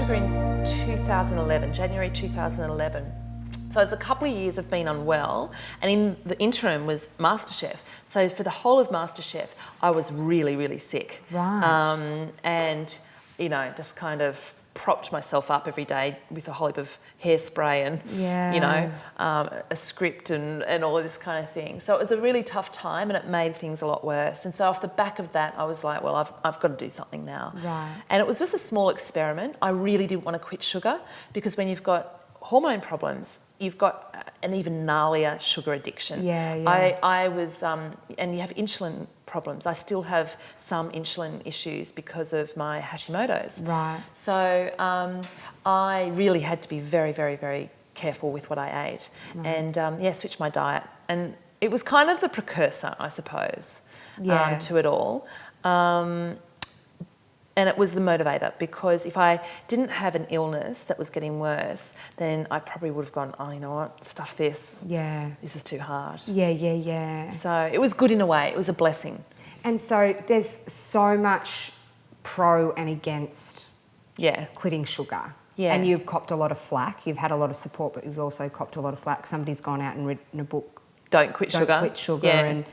sugar in 2011, January 2011. So it was a couple of years of being unwell, and in the interim was MasterChef. So for the whole of MasterChef, I was really, really sick. Right. And, you know, just kind of propped myself up every day with a whole heap of hairspray and, you know, a script and all of this kind of thing. So it was a really tough time, and it made things a lot worse. And so off the back of that, I was like, well, I've got to do something now. Right. And it was just a small experiment. I really didn't want to quit sugar, because when you've got hormone problems, you've got an even gnarlier sugar addiction. I was, and you have insulin problems. I still have some insulin issues because of my Hashimoto's. Right. So I really had to be very, very, very careful with what I ate, and switched my diet. And it was kind of the precursor, I suppose, to it all. And it was the motivator, because if I didn't have an illness that was getting worse, then I probably would have gone, oh, you know what, stuff this. Yeah. This is too hard. Yeah. So it was good in a way. It was a blessing. And so there's so much pro and against quitting sugar. Yeah. And you've copped a lot of flack. You've had a lot of support, but you've also copped a lot of flack. Somebody's gone out and written a book. Don't quit sugar. Don't quit sugar.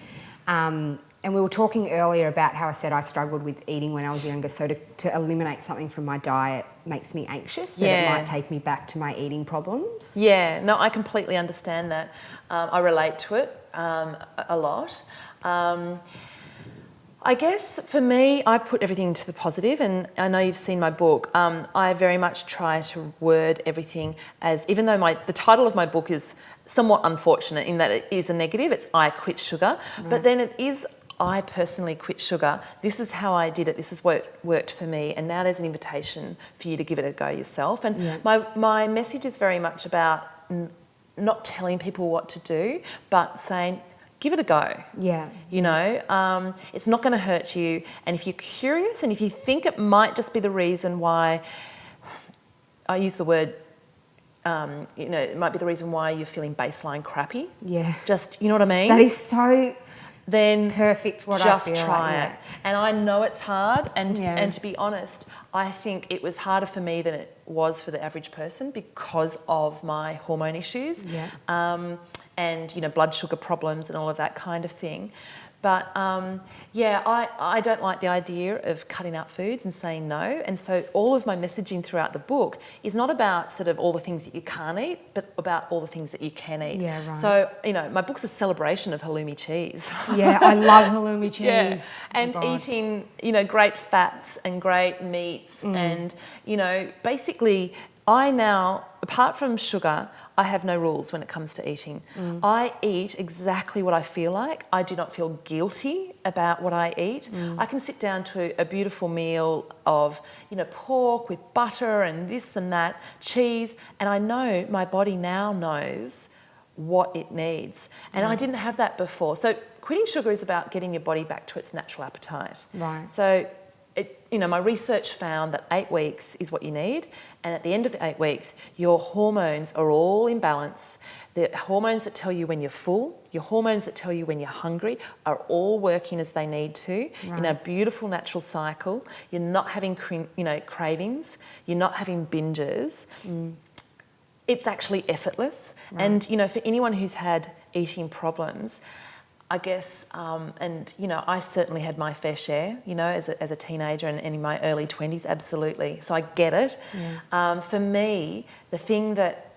Yeah. And we were talking earlier about how I said I struggled with eating when I was younger, so to eliminate something from my diet makes me anxious, that it might take me back to my eating problems. Yeah, no, I completely understand that. I relate to it a lot. I guess for me, I put everything to the positive, and I know you've seen my book. I very much try to word everything as, even though the title of my book is somewhat unfortunate in that it is a negative, it's I Quit Sugar, but then it is I personally quit sugar. This is how I did it. This is what worked for me. And now there's an invitation for you to give it a go yourself. And my message is very much about not telling people what to do, but saying, give it a go. Yeah. You know, it's not going to hurt you. And if you're curious, and if you think it might just be the reason why, I use the word, you know, it might be the reason why you're feeling baseline crappy. Yeah. Just, you know what I mean? That is so... then perfect what just I feel try like, it. And I know it's hard, and to be honest, I think it was harder for me than it was for the average person because of my hormone issues, and you know, blood sugar problems and all of that kind of thing. But I don't like the idea of cutting out foods and saying no. And so all of my messaging throughout the book is not about sort of all the things that you can't eat, but about all the things that you can eat. Yeah, right. So, you know, my book's a celebration of halloumi cheese. Yeah, I love halloumi cheese. Yeah. And eating, you know, great fats and great meats and, you know, basically I now, apart from sugar, I have no rules when it comes to eating. I eat exactly what I feel like. I do not feel guilty about what I eat. I can sit down to a beautiful meal of, you know, pork with butter and this and that, cheese, and I know my body now knows what it needs. And I didn't have that before. So quitting sugar is about getting your body back to its natural appetite. Right. So, you know, my research found that 8 weeks is what you need, and at the end of the 8 weeks, your hormones are all in balance. The hormones that tell you when you're full, your hormones that tell you when you're hungry, are all working as they need to in a beautiful natural cycle. You're not having, you know, cravings. You're not having binges. It's actually effortless. And, you know, for anyone who's had eating problems, I guess, and, you know, I certainly had my fair share, you know, as a teenager and in my early 20s, absolutely. So I get it. For me, the thing that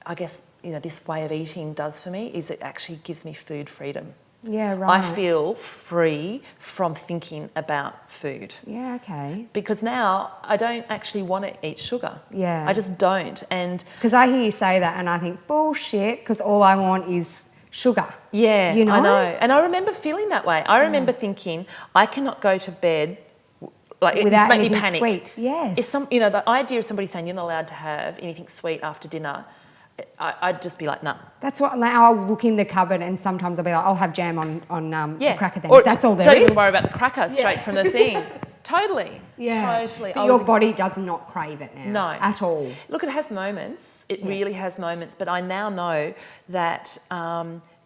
I guess, you know, this way of eating does for me is it actually gives me food freedom. Yeah, right. I feel free from thinking about food. Yeah, okay. Because now I don't actually want to eat sugar. Yeah. I just don't. And because I hear you say that and I think, bullshit, because all I want is sugar. Yeah, you know? I know. And I remember feeling that way. I remember thinking, I cannot go to bed, like, without it made me anything panic. Sweet, yes. If you know, the idea of somebody saying you're not allowed to have anything sweet after dinner, I'd just be like, nah. That's what, like, I'll look in the cupboard and sometimes I'll be like, I'll have jam on a cracker then. Or that's all there don't is. even worry about the cracker straight from the thing. Totally. Yeah. Totally. But your body does not crave it now. No. At all. Look, it has moments. It really has moments. But I now know that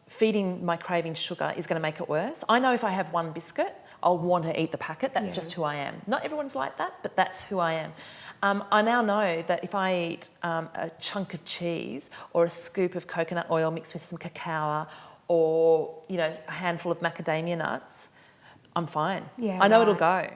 feeding my craving sugar is going to make it worse. I know if I have one biscuit, I'll want to eat the packet. That's just who I am. Not everyone's like that, but that's who I am. I now know that if I eat a chunk of cheese or a scoop of coconut oil mixed with some cacao or, a handful of macadamia nuts, I'm fine. Yeah, I know right. it'll go.